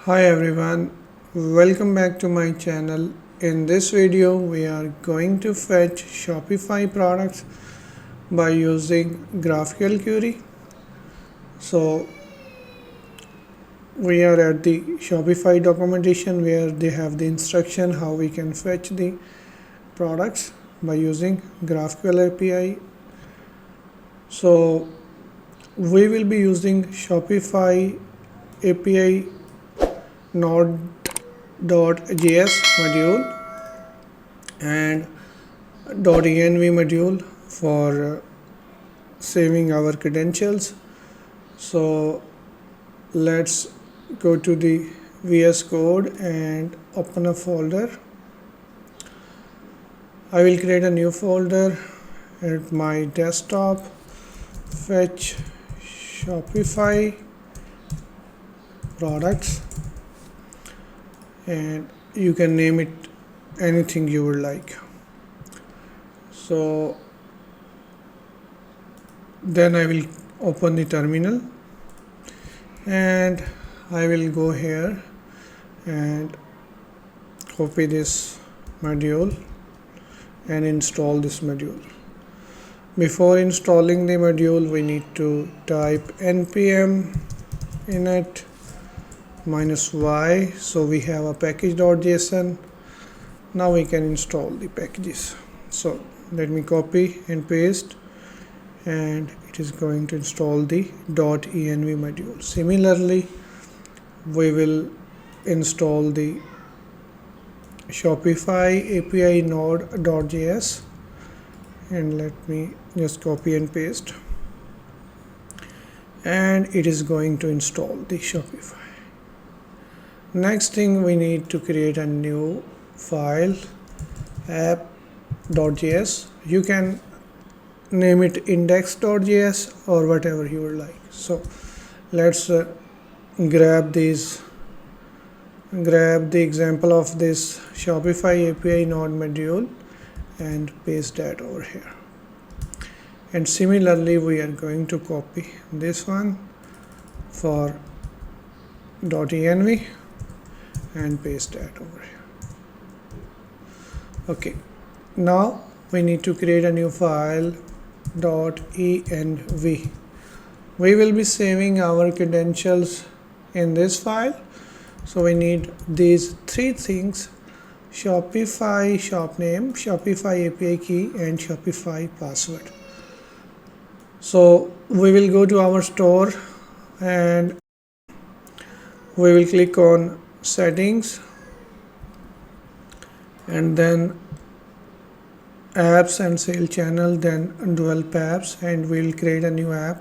Hi everyone, welcome back to my channel. In this video we are going to fetch Shopify products by using GraphQL query. So we are at the Shopify documentation where they have the instruction how we can fetch the products by using GraphQL API. So we will be using Shopify API node.js module and .env module for saving our credentials. So let's go to the VS Code and open a folder. I will create a new folder at my desktop, fetch Shopify products, and you can name it anything you would like. So then I will open the terminal and I will go here and copy this module and install this module. Before installing the module, we need to type npm init -y, so we have a package.json. Now we can install the packages. So let me copy and paste, and it is going to install the .env module. Similarly, we will install the Shopify API node.js, and let me just copy and paste, and it is going to install the Shopify. Next thing, we need to create a new file, app.js. You can name it index.js or whatever you would like. So let's grab the example of this Shopify API node module and paste that over here. And similarly, we are going to copy this one for .env and paste that over here. Okay, now we need to create a new file .env. We will be saving our credentials in this file, so we need these three things: Shopify shop name, Shopify API key, and Shopify password. So we will go to our store and we will click on settings and then apps and sale channel, then develop apps, and we'll create a new app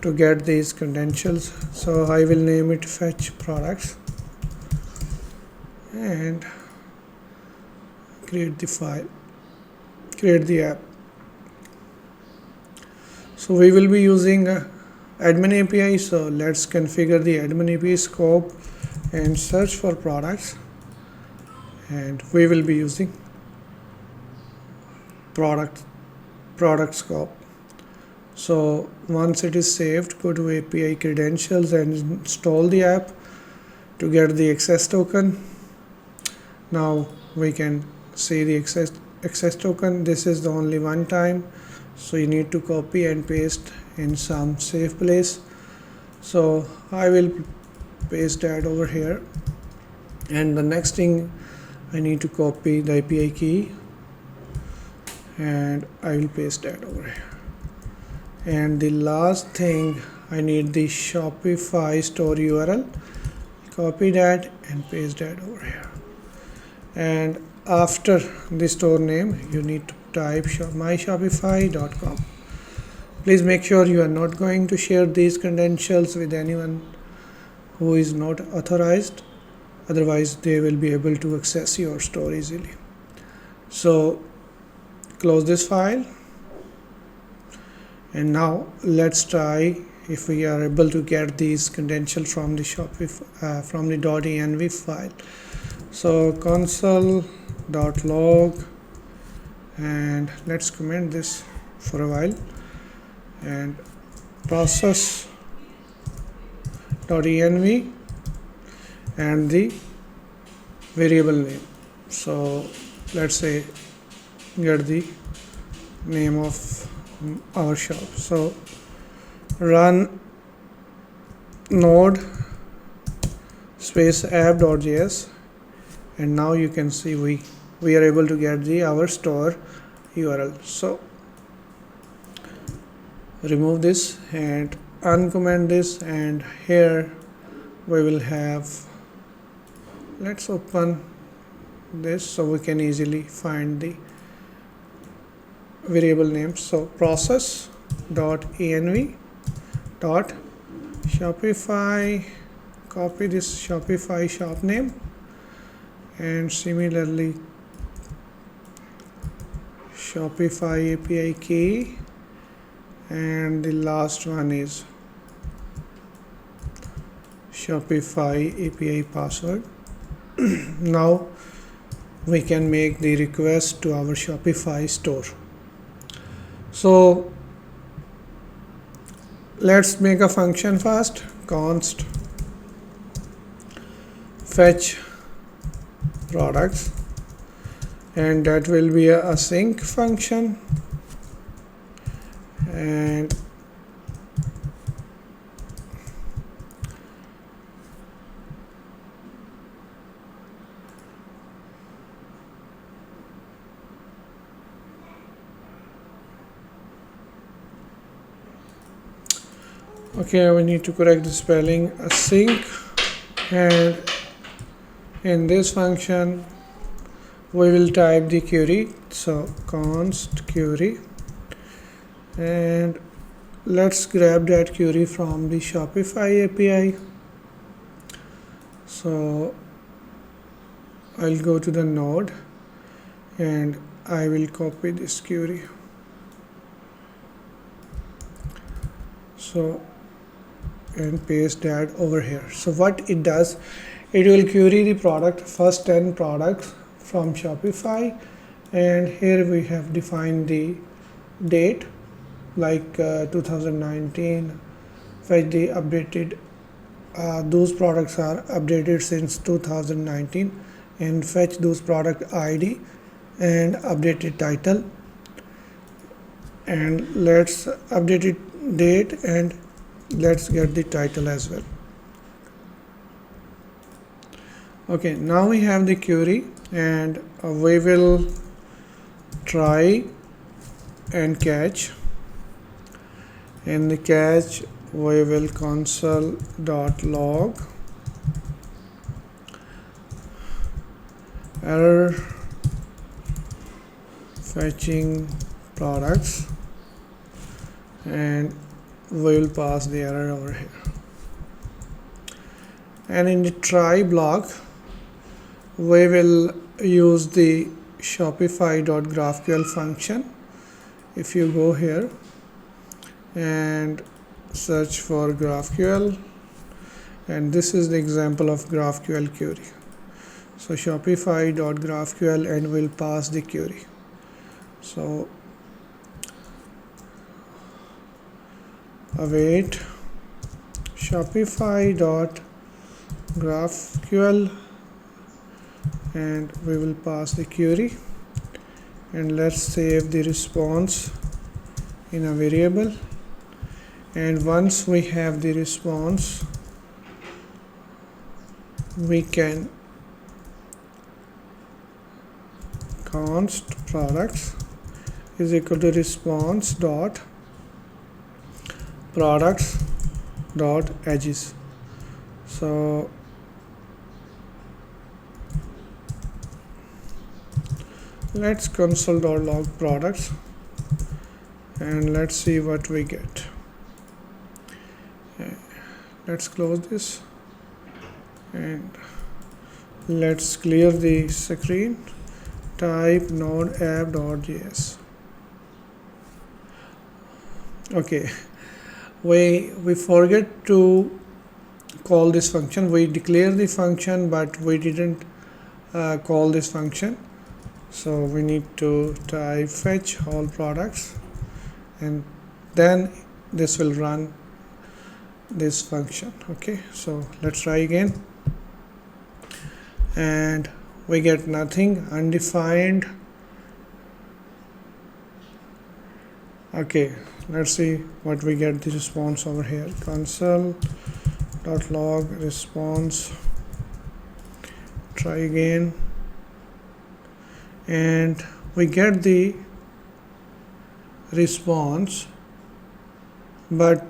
to get these credentials. So I will name it fetch products and create the file, create the app. So we will be using admin API, so let's configure the admin API scope and search for products, and we will be using product scope. So once it is saved, go to API credentials and install the app to get the access token. Now we can see the access token. This is the only one time, so you need to copy and paste in some safe place. So I will paste that over here, and the next thing, I need to copy the API key and I will paste that over here. And the last thing, I need the Shopify store URL. Copy that and paste that over here. And after the store name, you need to type myshopify.com. Please make sure you are not going to share these credentials with anyone who is not authorized, otherwise they will be able to access your store easily. So close this file, and now let's try if we are able to get these credentials from the Shopify from the .env file. So console.log, and let's comment this for a while, and process.env, and the variable name. So let's say get the name of our shop. So run node space app.js, and now you can see we are able to get our store URL. So remove this and uncomment this, and here we will have, let's open this so we can easily find the variable names. So process.env dot Shopify, copy this Shopify shop name, and similarly Shopify API key, and the last one is Shopify API password. Now we can make the request to our Shopify store. So let's make a function first. Const fetch products, and that will be a async function, and okay, we need to correct the spelling async, and in this function we will type the query. So const query, and let's grab that query from the Shopify API. So I'll go to the node and I will copy this query. So and paste that over here. So what it does, it will query the first 10 products from Shopify, and here we have defined the date like 2019, fetch the updated, those products are updated since 2019, and fetch those product ID and updated title, and let's update it date, and let's get the title as well. Okay, now we have the query, and we will try and catch. In the catch we will console.log error fetching products, and we will pass the error over here. And in the try block we will use the Shopify.GraphQL function. If you go here and search for GraphQL, and this is the example of GraphQL query. So Shopify.GraphQL, and we'll pass the query. So await Shopify.GraphQL, and we will pass the query, and let's save the response in a variable. And once we have the response, we can const products is equal to response dot products dot edges. So let's console.log products, and let's see what we get. Let's close this and let's clear the screen. Type node app.js. Okay, we forget to call this function. We declare the function, but we didn't call this function. So we need to type fetch all products, and then this will run this function. Okay, so let's try again. and we get nothing, undefined. Okay, let's see what we get the response over here. Console.log response, try again, and we get the response, but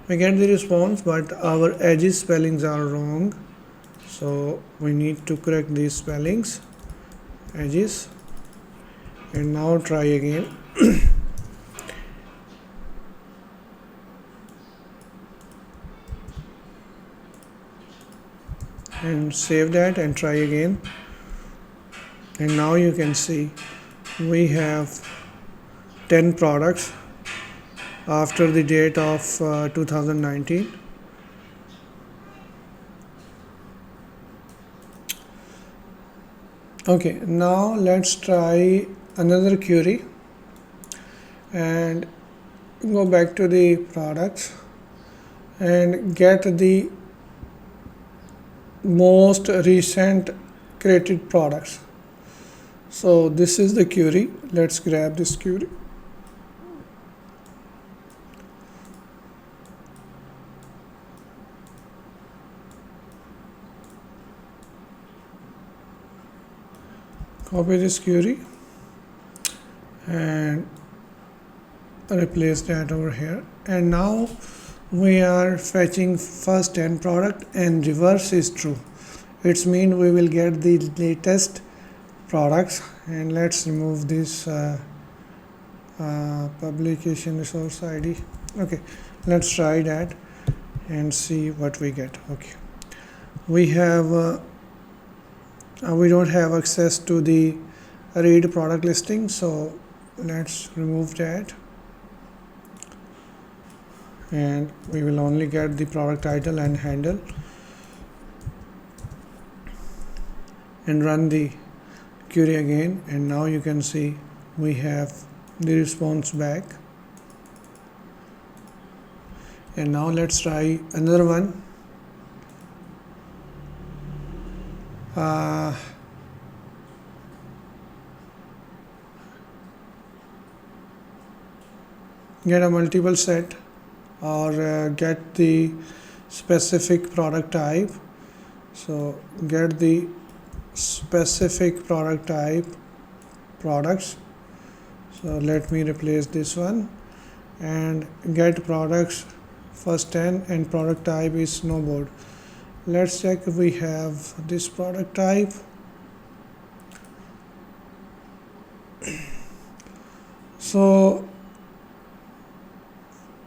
we get the response, but our edges spellings are wrong, so we need to correct these spellings, edges. And now try again. And save that and try again. And now you can see we have 10 products after the date of 2019. Okay, now let's try another query and go back to the products and get the most recent created products. So this is the query. Let's grab this query. Copy this query and replace that over here. And now we are fetching first 10 product and reverse is true. It's mean we will get the latest products. And let's remove this publication resource ID. Okay, let's try that and see what we get. Okay, we have we don't have access to the read product listing, so let's remove that, and we will only get the product title and handle, and run the query again. And now you can see we have the response back. And now let's try another one. Get a multiple set or get the specific product type. So get the specific product type products. So let me replace this one and get products first 10 and product type is snowboard. Let's check if we have this product type. So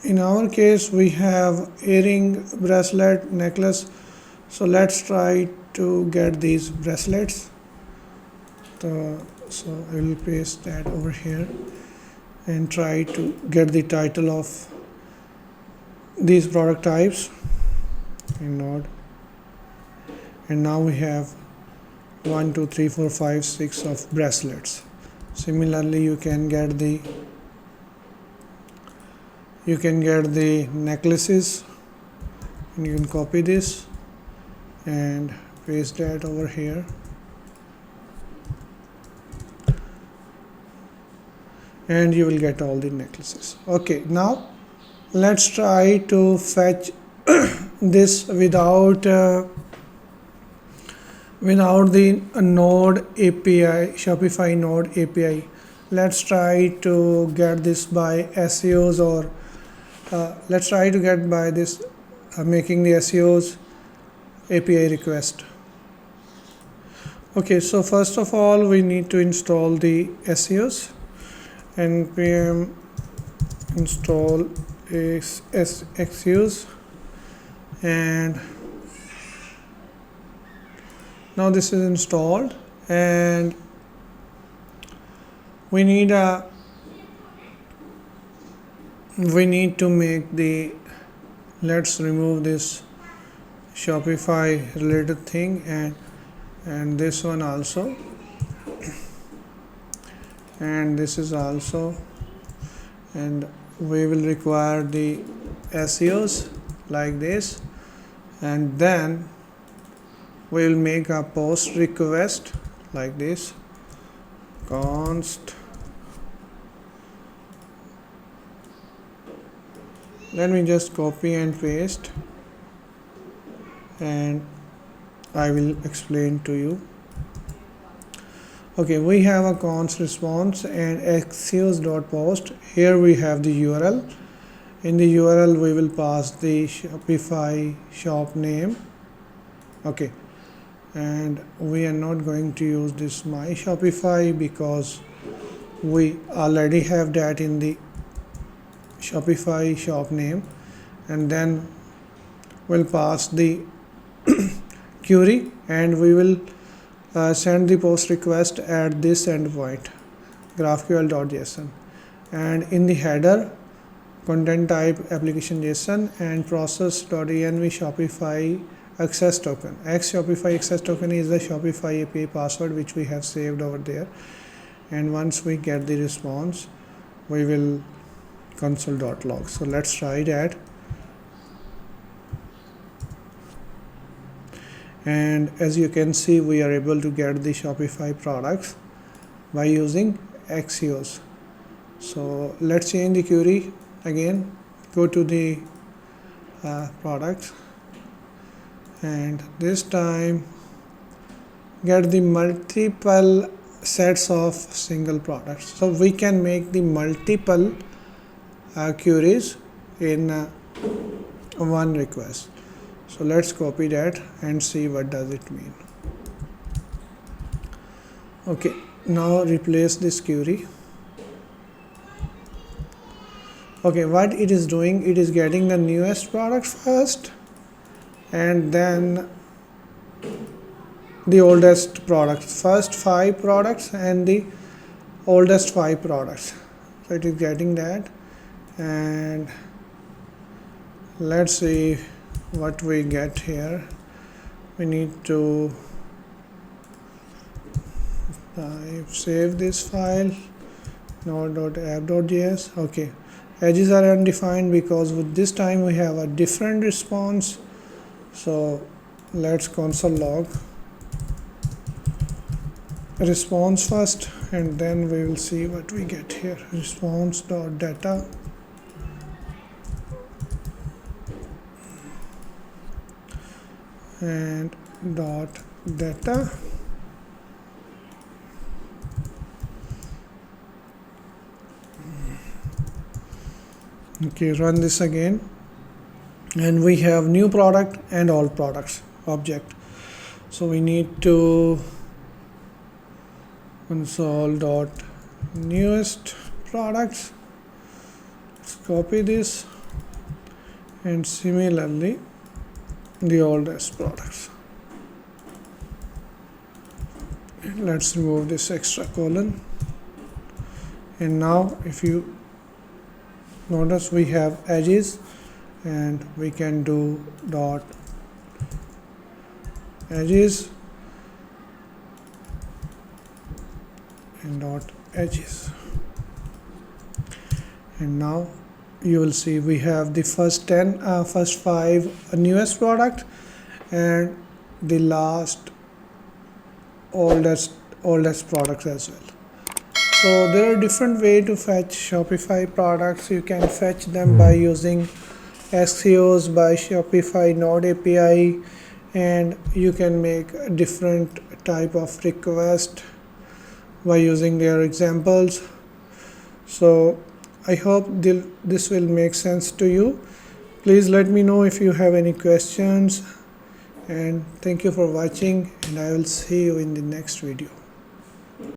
in our case we have earring, bracelet, necklace. So let's try to get these bracelets. So I will paste that over here and try to get the title of these product types in Node. And now we have 1 2 3 4 5 6 of bracelets. Similarly, you can get the necklaces, and you can copy this and paste that over here, and you will get all the necklaces. Okay, now let's try to fetch this without the Node API, Shopify Node API. Let's try to get this by Axios, or let's try to get by this making the Axios API request. Okay, so first of all we need to install the Axios, npm install Axios, and now this is installed, and we need to make the, let's remove this Shopify related thing and this one also, and this is also, and we will require the Axios like this, and then we will make a post request like this, const. Let me just copy and paste, and I will explain to you. Okay, we have a const response and axios.post. Here we have the URL. In the URL we will pass the Shopify shop name. Okay, and we are not going to use this my Shopify because we already have that in the Shopify shop name, and then we'll pass the query, and we will send the post request at this endpoint GraphQL.json, and in the header content type application JSON and process.env Shopify access token. Shopify access token is the Shopify API password which we have saved over there, and once we get the response we will console.log. So let's try that. And as you can see, we are able to get the Shopify products by using Axios. So let's change the query again, go to the products, and this time get the multiple sets of single products. So we can make the multiple queries in one request. So let's copy that and see what does it mean. Okay, now replace this query. Okay, what it is doing, it is getting the newest product first and then the oldest products, first 5 products and the oldest 5 products. So it is getting that, and let's see what we get here. We need to save this file, node.app.js. Okay, edges are undefined because with this time we have a different response. So let's console log response first, and then we will see what we get here. Response.data, and dot data. Okay, run this again, and we have new product and all products object. So we need to console dot newest products. Let's copy this, and similarly the oldest products. Let's remove this extra colon, and now if you notice we have edges, and we can do dot edges and dot edges, and now you will see we have the first 5 newest product and the last oldest products as well. So there are different ways to fetch Shopify products. You can fetch them by using Axios, by Shopify Node API, and you can make a different type of request by using their examples. So I hope this will make sense to you. Please let me know if you have any questions, and thank you for watching, and I will see you in the next video.